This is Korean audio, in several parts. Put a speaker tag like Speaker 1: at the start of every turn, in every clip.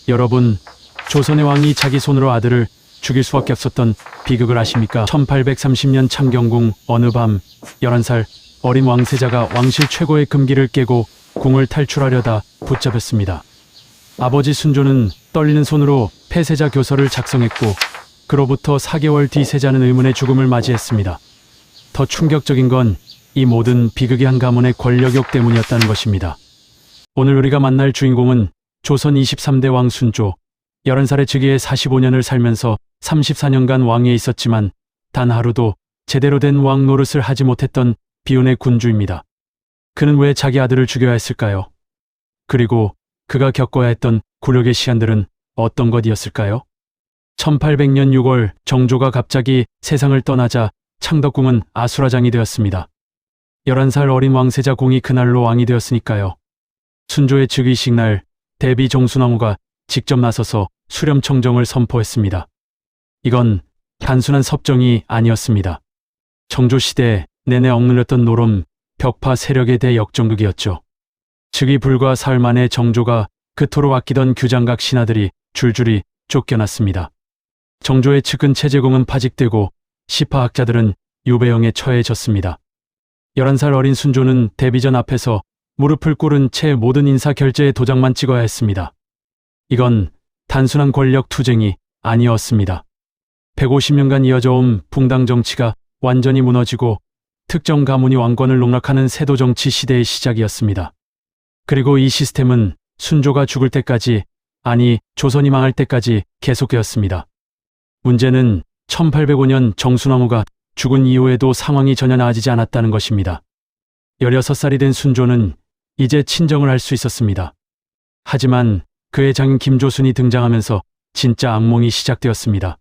Speaker 1: 여러분, 조선의 왕이 자기 손으로 아들을 죽일 수밖에 없었던 비극을 아십니까? 1830년 창경궁 어느 밤 11살 어린 왕세자가 왕실 최고의 금기를 깨고 궁을 탈출하려다 붙잡혔습니다. 아버지 순조는 떨리는 손으로 폐세자 교서를 작성했고 그로부터 4개월 뒤 세자는 의문의 죽음을 맞이했습니다. 더 충격적인 건 이 모든 비극이 한 가문의 권력욕 때문이었다는 것입니다. 오늘 우리가 만날 주인공은 조선 23대 왕 순조. 11살의 즉위에 45년을 살면서 34년간 왕위에 있었지만 단 하루도 제대로 된 왕 노릇을 하지 못했던 비운의 군주입니다. 그는 왜 자기 아들을 죽여야 했을까요? 그리고 그가 겪어야 했던 굴욕의 시간들은 어떤 것이었을까요? 1800년 6월 정조가 갑자기 세상을 떠나자 창덕궁은 아수라장이 되었습니다. 11살 어린 왕세자 공이 그날로 왕이 되었으니까요. 순조의 즉위식 날 대비 정순왕후가 직접 나서서 수렴청정을 선포했습니다. 이건 단순한 섭정이 아니었습니다. 정조시대 내내 억눌렸던 노름, 벽파 세력에 대해 역전극이었죠. 즉위 불과 사흘 만에 정조가 그토록 아끼던 규장각 신하들이 줄줄이 쫓겨났습니다. 정조의 측은 체제공은 파직되고 시파학자들은 유배형에 처해졌습니다. 11살 어린 순조는 데뷔전 앞에서 무릎을 꿇은 채 모든 인사 결제에 도장만 찍어야 했습니다. 이건 단순한 권력 투쟁이 아니었습니다. 150년간 이어져 온 붕당 정치가 완전히 무너지고 특정 가문이 왕권을 농락하는 세도 정치 시대의 시작이었습니다. 그리고 이 시스템은 순조가 죽을 때까지, 아니 조선이 망할 때까지 계속되었습니다. 문제는 1805년 정순왕후가 죽은 이후에도 상황이 전혀 나아지지 않았다는 것입니다. 16살이 된 순조는 이제 친정을 할 수 있었습니다. 하지만 그의 장인 김조순이 등장하면서 진짜 악몽이 시작되었습니다.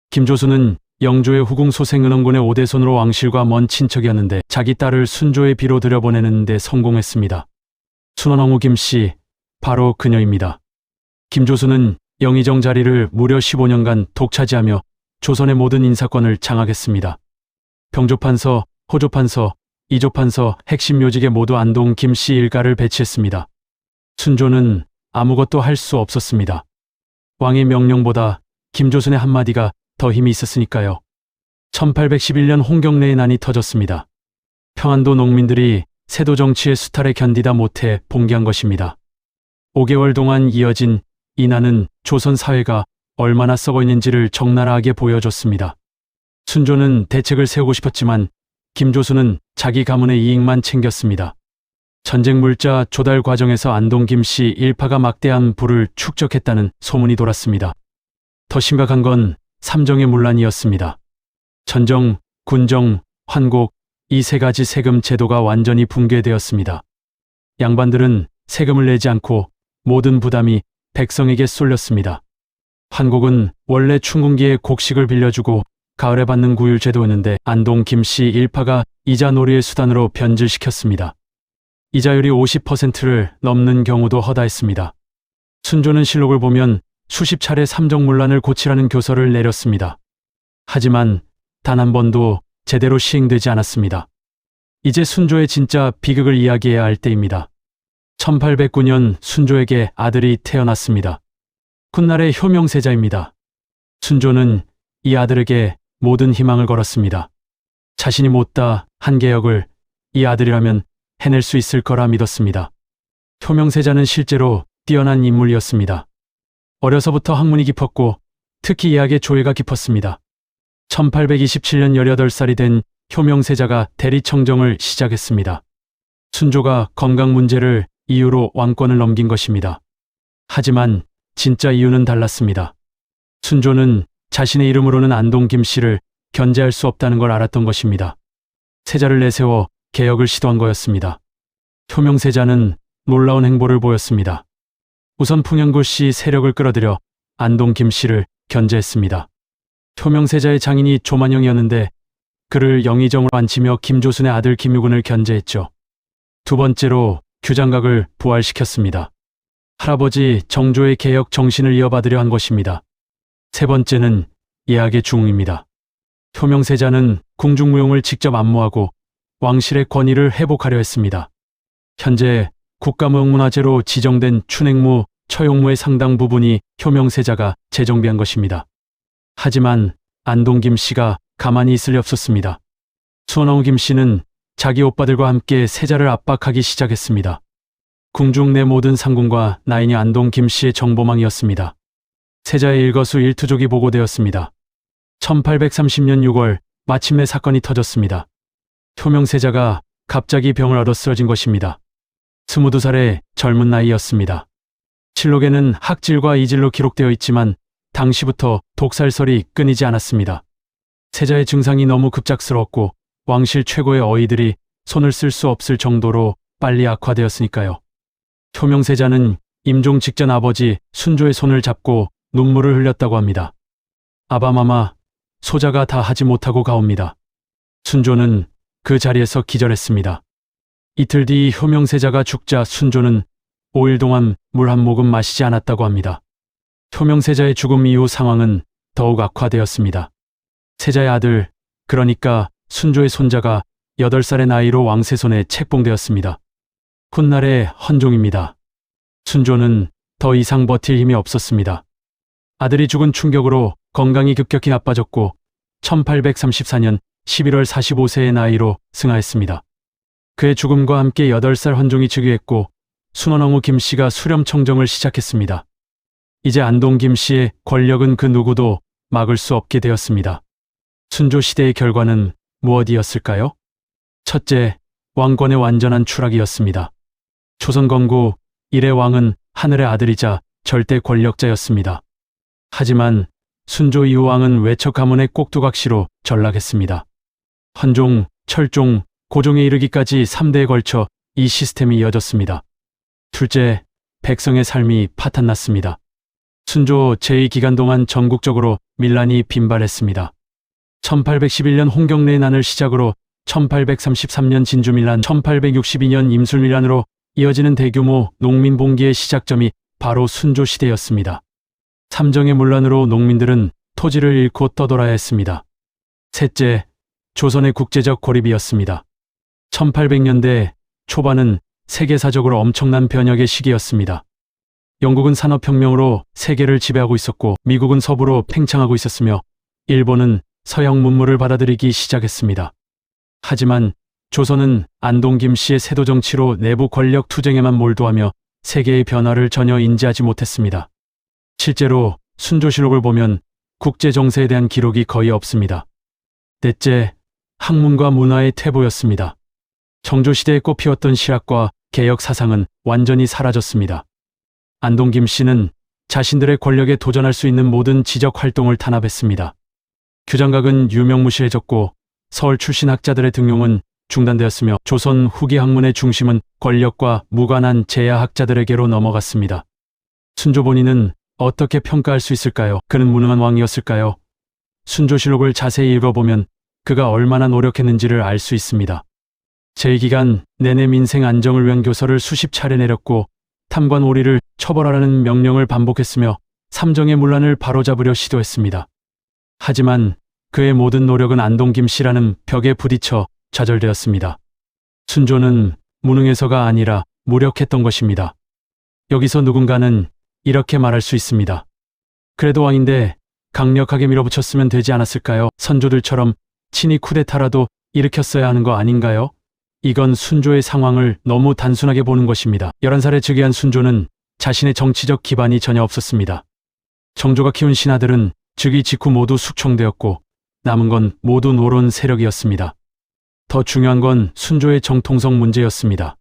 Speaker 1: 김조순은 영조의 후궁 소생 은원군의 오대손으로 왕실과 먼 친척이었는데 자기 딸을 순조의 비로 들여보내는 데 성공했습니다. 순원왕후 김씨, 바로 그녀입니다. 김조순은 영의정 자리를 무려 15년간 독차지하며 조선의 모든 인사권을 장악했습니다. 병조판서, 호조판서, 이조판서, 핵심 요직에 모두 안동 김씨 일가를 배치했습니다. 순조는 아무것도 할 수 없었습니다. 왕의 명령보다 김조순의 한마디가 더 힘이 있었으니까요. 1811년 홍경래의 난이 터졌습니다. 평안도 농민들이 세도 정치의 수탈에 견디다 못해 봉기한 것입니다. 5개월 동안 이어진 이 난은 조선 사회가 얼마나 썩어 있는지를 적나라하게 보여줬습니다. 순조는 대책을 세우고 싶었지만 김조순은 자기 가문의 이익만 챙겼습니다. 전쟁 물자 조달 과정에서 안동 김씨 일파가 막대한 부를 축적했다는 소문이 돌았습니다. 더 심각한 건 삼정의 문란이었습니다. 전정, 군정, 환곡, 이 세 가지 세금 제도가 완전히 붕괴되었습니다. 양반들은 세금을 내지 않고 모든 부담이 백성에게 쏠렸습니다. 환곡은 원래 춘궁기에 곡식을 빌려주고 가을에 받는 구휼 제도였는데 안동 김씨 일파가 이자 놀이의 수단으로 변질시켰습니다. 이자율이 50%를 넘는 경우도 허다했습니다. 순조는 실록을 보면 수십 차례 삼정문란을 고치라는 교서를 내렸습니다. 하지만 단 한 번도 제대로 시행되지 않았습니다. 이제 순조의 진짜 비극을 이야기해야 할 때입니다. 1809년 순조에게 아들이 태어났습니다. 훗날의 효명세자입니다. 순조는 이 아들에게 모든 희망을 걸었습니다. 자신이 못다 한 개혁을 이 아들이라면 해낼 수 있을 거라 믿었습니다. 효명세자는 실제로 뛰어난 인물이었습니다. 어려서부터 학문이 깊었고 특히 예학의 조예가 깊었습니다. 1827년 18살이 된 효명세자가 대리청정을 시작했습니다. 순조가 건강 문제를 이유로 왕권을 넘긴 것입니다. 하지만 진짜 이유는 달랐습니다. 순조는 자신의 이름으로는 안동 김씨를 견제할 수 없다는 걸 알았던 것입니다. 세자를 내세워 개혁을 시도한 거였습니다. 효명세자는 놀라운 행보를 보였습니다. 우선 풍양고씨 세력을 끌어들여 안동 김씨를 견제했습니다. 효명세자의 장인이 조만영이었는데 그를 영의정으로 앉히며 김조순의 아들 김유근을 견제했죠. 두 번째로 규장각을 부활시켰습니다. 할아버지 정조의 개혁 정신을 이어받으려 한 것입니다. 세 번째는 예학의 중흥입니다. 효명세자는 궁중무용을 직접 안모하고 왕실의 권위를 회복하려 했습니다. 현재 국가무형문화재로 지정된 춘행무 처용무의 상당 부분이 효명세자가 재정비한 것입니다. 하지만 안동 김씨가 가만히 있을 리 없었습니다. 수원왕후 김씨는 자기 오빠들과 함께 세자를 압박하기 시작했습니다. 궁중 내 모든 상궁과 나인이 안동 김씨의 정보망이었습니다. 세자의 일거수일투족이 보고되었습니다. 1830년 6월 마침내 사건이 터졌습니다. 효명세자가 갑자기 병을 얻어 쓰러진 것입니다. 22살의 젊은 나이였습니다. 칠록에는 학질과 이질로 기록되어 있지만 당시부터 독살설이 끊이지 않았습니다. 세자의 증상이 너무 급작스러웠고 왕실 최고의 어이들이 손을 쓸 수 없을 정도로 빨리 악화되었으니까요. 효명세자는 임종 직전 아버지 순조의 손을 잡고 눈물을 흘렸다고 합니다. 아바마마, 소자가 다 하지 못하고 가옵니다. 순조는 그 자리에서 기절했습니다. 이틀 뒤 효명세자가 죽자 순조는 5일 동안 물 한 모금 마시지 않았다고 합니다. 효명세자의 죽음 이후 상황은 더욱 악화되었습니다. 세자의 아들, 그러니까 순조의 손자가 8살의 나이로 왕세손에 책봉되었습니다. 훗날의 헌종입니다. 순조는 더 이상 버틸 힘이 없었습니다. 아들이 죽은 충격으로 건강이 급격히 나빠졌고 1834년 11월 45세의 나이로 승하했습니다. 그의 죽음과 함께 8살 헌종이 즉위했고 순원왕후 김씨가 수렴청정을 시작했습니다. 이제 안동 김씨의 권력은 그 누구도 막을 수 없게 되었습니다. 순조 시대의 결과는 무엇이었을까요? 첫째, 왕권의 완전한 추락이었습니다. 조선 건국 이래 왕은 하늘의 아들이자 절대 권력자였습니다. 하지만 순조 이후 왕은 외척 가문의 꼭두각시로 전락했습니다. 헌종, 철종, 고종에 이르기까지 3대에 걸쳐 이 시스템이 이어졌습니다. 둘째, 백성의 삶이 파탄났습니다. 순조 제2기간 동안 전국적으로 밀란이 빈발했습니다. 1811년 홍경래의 난을 시작으로 1833년 진주밀란, 1862년 임술밀란으로 이어지는 대규모 농민봉기의 시작점이 바로 순조 시대였습니다. 삼정의 문란으로 농민들은 토지를 잃고 떠돌아야 했습니다. 셋째, 조선의 국제적 고립이었습니다. 1800년대 초반은 세계사적으로 엄청난 변혁의 시기였습니다. 영국은 산업혁명으로 세계를 지배하고 있었고 미국은 서부로 팽창하고 있었으며 일본은 서양 문물을 받아들이기 시작했습니다. 하지만 조선은 안동 김씨의 세도 정치로 내부 권력 투쟁에만 몰두하며 세계의 변화를 전혀 인지하지 못했습니다. 실제로 순조실록을 보면 국제 정세에 대한 기록이 거의 없습니다. 넷째, 학문과 문화의 퇴보였습니다. 정조시대에 꽃피웠던 실학과 개혁 사상은 완전히 사라졌습니다. 안동 김씨는 자신들의 권력에 도전할 수 있는 모든 지적 활동을 탄압했습니다. 규장각은 유명무실해졌고 서울 출신 학자들의 등용은 중단되었으며 조선 후기 학문의 중심은 권력과 무관한 제야학자들에게로 넘어갔습니다. 순조 본인은 어떻게 평가할 수 있을까요? 그는 무능한 왕이었을까요? 순조실록을 자세히 읽어보면 그가 얼마나 노력했는지를 알 수 있습니다. 제2기간 내내 민생 안정을 위한 교서를 수십 차례 내렸고 탐관 오리를 처벌하라는 명령을 반복했으며 삼정의 문란을 바로잡으려 시도했습니다. 하지만 그의 모든 노력은 안동 김씨라는 벽에 부딪혀 좌절되었습니다. 순조는 무능해서가 아니라 무력했던 것입니다. 여기서 누군가는 이렇게 말할 수 있습니다. 그래도 왕인데 강력하게 밀어붙였으면 되지 않았을까요? 선조들처럼 친히 쿠데타라도 일으켰어야 하는 거 아닌가요? 이건 순조의 상황을 너무 단순하게 보는 것입니다. 11살에 즉위한 순조는 자신의 정치적 기반이 전혀 없었습니다. 정조가 키운 신하들은 즉위 직후 모두 숙청되었고 남은 건 모두 노론 세력이었습니다. 더 중요한 건 순조의 정통성 문제였습니다.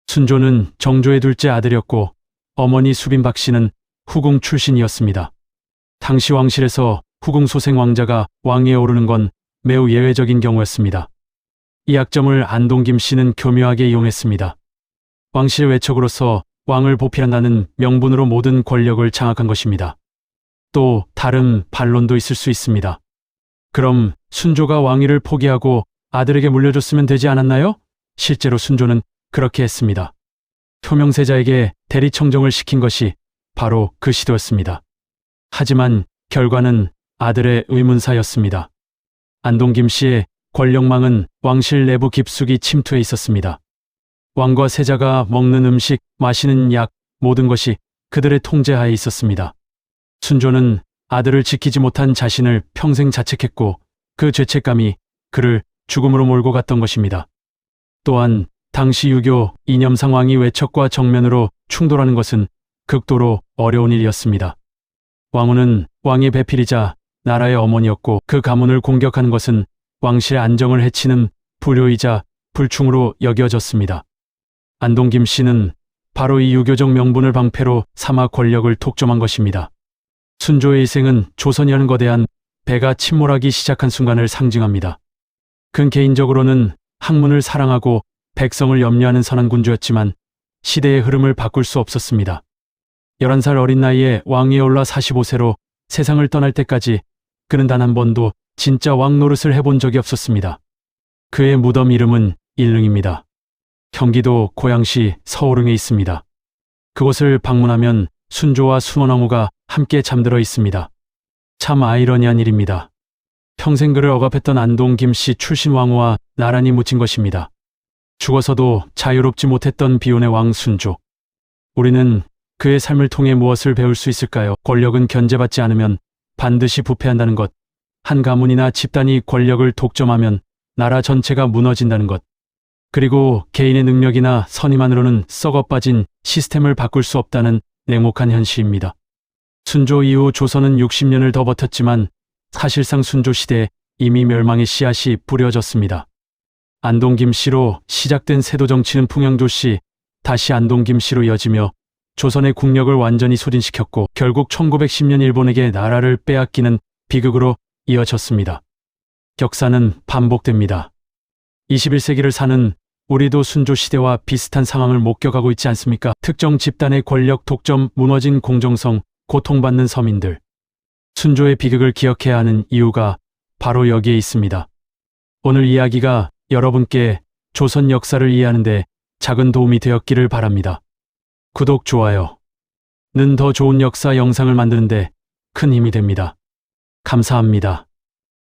Speaker 1: 순조는 정조의 둘째 아들이었고 어머니 수빈박 씨는 후궁 출신이었습니다. 당시 왕실에서 후궁 소생 왕자가 왕위에 오르는 건 매우 예외적인 경우였습니다. 이 약점을 안동 김씨는 교묘하게 이용했습니다. 왕실 외척으로서 왕을 보필한다는 명분으로 모든 권력을 장악한 것입니다. 또 다른 반론도 있을 수 있습니다. 그럼 순조가 왕위를 포기하고 아들에게 물려줬으면 되지 않았나요? 실제로 순조는 그렇게 했습니다. 효명세자에게 대리청정을 시킨 것이 바로 그 시도였습니다. 하지만 결과는 아들의 의문사였습니다. 안동 김씨의 권력망은 왕실 내부 깊숙이 침투해 있었습니다. 왕과 세자가 먹는 음식, 마시는 약, 모든 것이 그들의 통제하에 있었습니다. 순조는 아들을 지키지 못한 자신을 평생 자책했고 그 죄책감이 그를 죽음으로 몰고 갔던 것입니다. 또한 당시 유교 이념 상황이 외척과 정면으로 충돌하는 것은 극도로 어려운 일이었습니다. 왕후는 왕의 배필이자 나라의 어머니였고 그 가문을 공격하는 것은 왕실의 안정을 해치는 불효이자 불충으로 여겨졌습니다. 안동 김씨는 바로 이 유교적 명분을 방패로 삼아 권력을 독점한 것입니다. 순조의 일생은 조선이라는 거대한 배가 침몰하기 시작한 순간을 상징합니다. 그는 개인적으로는 학문을 사랑하고 백성을 염려하는 선한 군주였지만 시대의 흐름을 바꿀 수 없었습니다. 11살 어린 나이에 왕위에 올라 45세로 세상을 떠날 때까지 그는 단 한 번도 진짜 왕 노릇을 해본 적이 없었습니다. 그의 무덤 이름은 일릉입니다. 경기도 고양시 서울릉에 있습니다. 그곳을 방문하면 순조와 순원왕후가 함께 잠들어 있습니다. 참 아이러니한 일입니다. 평생 그를 억압했던 안동 김씨 출신 왕후와 나란히 묻힌 것입니다. 죽어서도 자유롭지 못했던 비운의 왕 순조. 우리는 그의 삶을 통해 무엇을 배울 수 있을까요? 권력은 견제받지 않으면 반드시 부패한다는 것. 한 가문이나 집단이 권력을 독점하면 나라 전체가 무너진다는 것. 그리고 개인의 능력이나 선의만으로는 썩어빠진 시스템을 바꿀 수 없다는 냉혹한 현실입니다. 순조 이후 조선은 60년을 더 버텼지만 사실상 순조 시대에 이미 멸망의 씨앗이 뿌려졌습니다. 안동 김씨로 시작된 세도 정치는 풍영조씨, 다시 안동 김씨로 이어지며 조선의 국력을 완전히 소진시켰고 결국 1910년 일본에게 나라를 빼앗기는 비극으로 이어졌습니다. 역사는 반복됩니다. 21세기를 사는 우리도 순조 시대와 비슷한 상황을 목격하고 있지 않습니까? 특정 집단의 권력 독점, 무너진 공정성, 고통받는 서민들. 순조의 비극을 기억해야 하는 이유가 바로 여기에 있습니다. 오늘 이야기가 여러분께 조선 역사를 이해하는 데 작은 도움이 되었기를 바랍니다. 구독, 좋아요는 더 좋은 역사 영상을 만드는 데 큰 힘이 됩니다. 감사합니다.